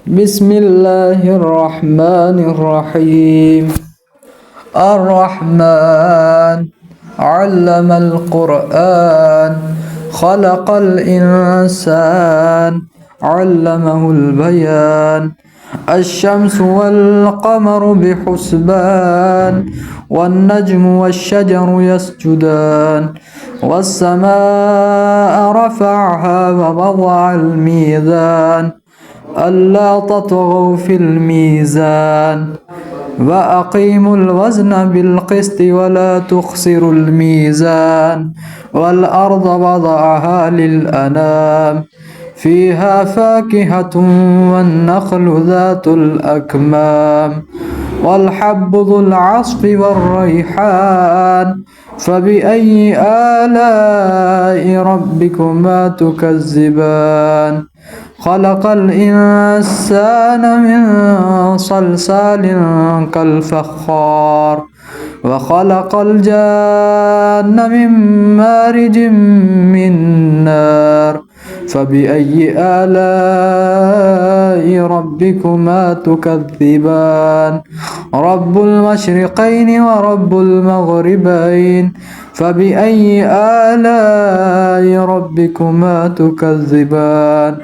بسم الله الرحمن الرحيم. الرحمن علم القرآن خلق الإنسان علمه البيان. الشمس والقمر بحسبان والنجم والشجر يسجدان والسماء رفعها ووضع الميزان ألا تطغوا في الميزان وأقيموا الوزن بالقسط ولا تخسروا الميزان والأرض وضعها للأنام فيها فاكهة والنخل ذات الأكمام والحب ذو العصف والريحان فبأي آلاء ربكما تكذبان خلق الإنسان من صلصال كالفخار وخلق الجان من مارج من نار فبأي آلاء ربكما تكذبان رب المشرقين ورب المغربين فبأي آلاء ربكما تكذبان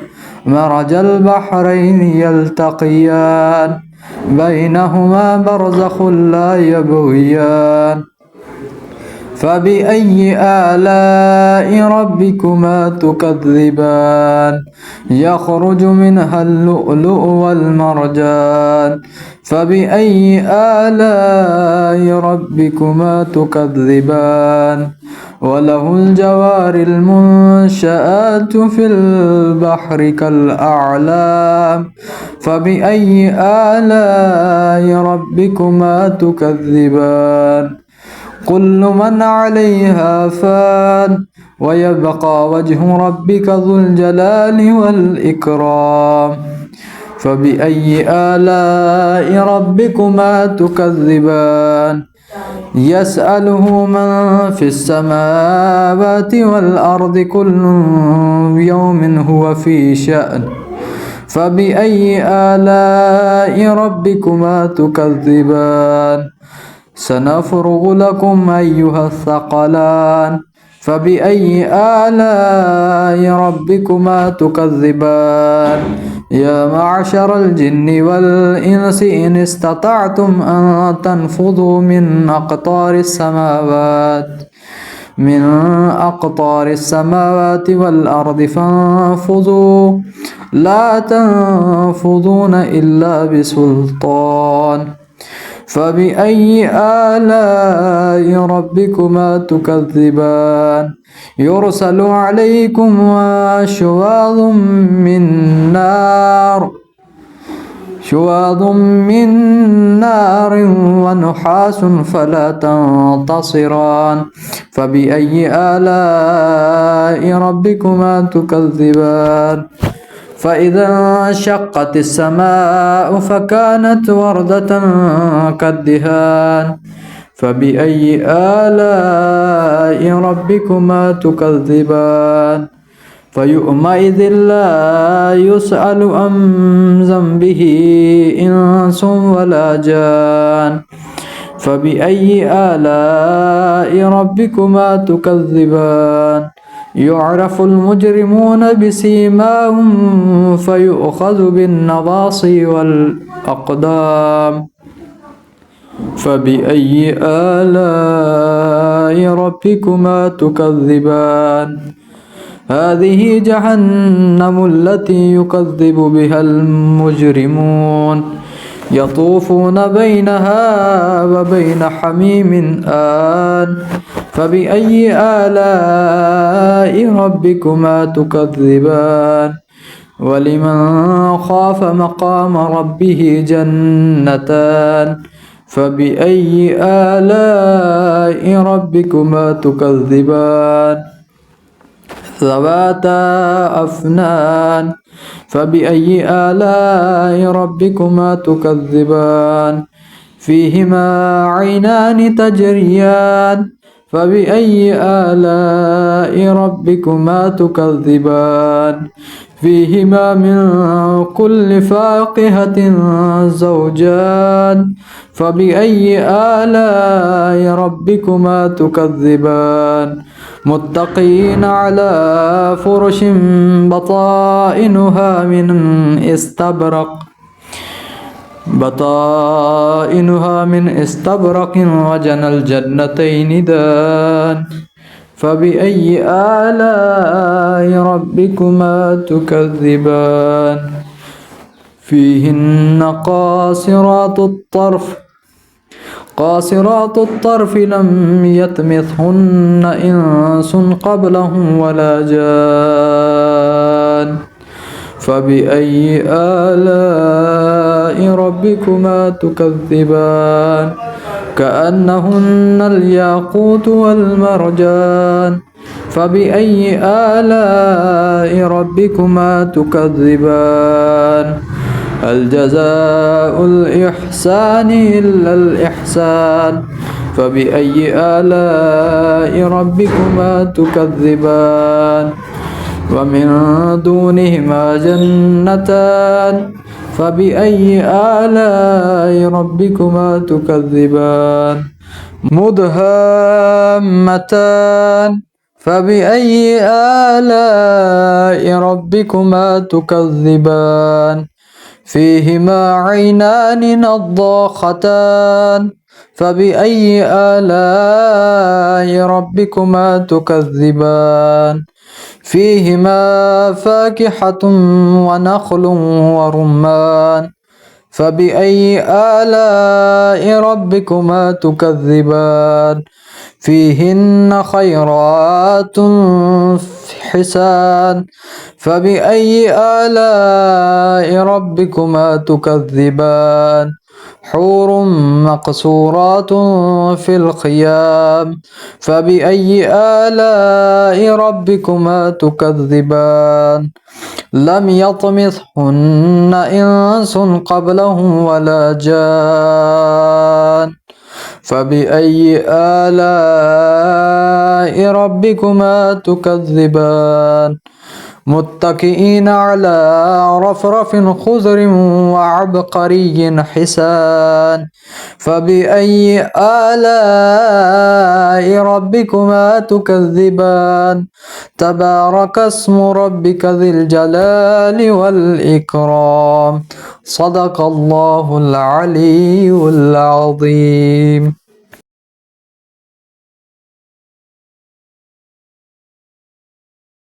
مرج البحرين يلتقيان بينهما برزخ لا يبغيان فبأي آلاء ربكما تكذبان يخرج منها اللؤلؤ والمرجان فبأي آلاء ربكما تكذبان وله الجوار المنشآت في البحر كالأعلام فبأي آلاء ربكما تكذبان كل من عليها فان ويبقى وجه ربك ذو الجلال والإكرام فبأي آلاء ربكما تكذبان يسأله من في السماوات والأرض كل يوم هو في شأن فبأي آلاء ربكما تكذبان سنفرغ لكم أيها الثقلان فبأي آلاء ربكما تكذبان يا معشر الجن والإنس إن استطعتم أن تنفذوا من أقطار السماوات والأرض فانفذوا لا تنفذون إلا بسلطان فبأي آلاء ربكما تكذبان يرسل عليكم شواظ من نار ونحاس فلا تنتصران فبأي آلاء ربكما تكذبان فإذا انشقت السماء فكانت وردة كالدهان فبأي آلاء ربكما تكذبان فيومئذ لا يسأل عن ذنبه إنس ولا جان فبأي آلاء ربكما تكذبان يعرف المجرمون بسيماهم فيؤخذ بالنواصي والأقدام فبأي آلاء ربكما تكذبان هذه جهنم التي يكذب بها المجرمون يطوفون بينها وبين حميم آن فبأي آلاء ربكما تكذبان ولمن خاف مقام ربه جنتان فبأي آلاء ربكما تكذبان ذواتا أفنان فبأي آلاء ربكما تكذبان فيهما عينان تجريان فبأي آلاء ربكما تكذبان فيهما من كل فاكهة زوجان فبأي آلاء ربكما تكذبان متقين على فرش بطائنها من استبرق وجنى الجنتين دان فبأي آلاء ربكما تكذبان فيهن قاصرات الطرف لم يطمثهن إنس قبلهم ولا جان فبأي آلاء ربكما تكذبان كأنهن الياقوت والمرجان فبأي آلاء ربكما تكذبان هل جزاء الإحسان إلا الإحسان فبأي آلاء ربكما تكذبان ومن دونهما جنتان فبأي آلاء ربكما تكذبان مدهامتان فبأي آلاء ربكما تكذبان فيهما عينان نضاختان فبأي آلاء ربكما تكذبان فيهما فاكهة ونخل ورمان فبأي آلاء ربكما تكذبان فيهن خيرات حسان فبأي آلاء ربكما تكذبان حور مقصورات في الخيام فبأي آلاء ربكما تكذبان لم يطمثهن إنس قبلهم ولا جان فبأي آلاء ربكما تكذبان متكئين على رفرف خضر وعبقري حسان فبأي آلاء ربكما تكذبان تبارك اسم ربك ذي الجلال والإكرام صدق الله العلي العظيم.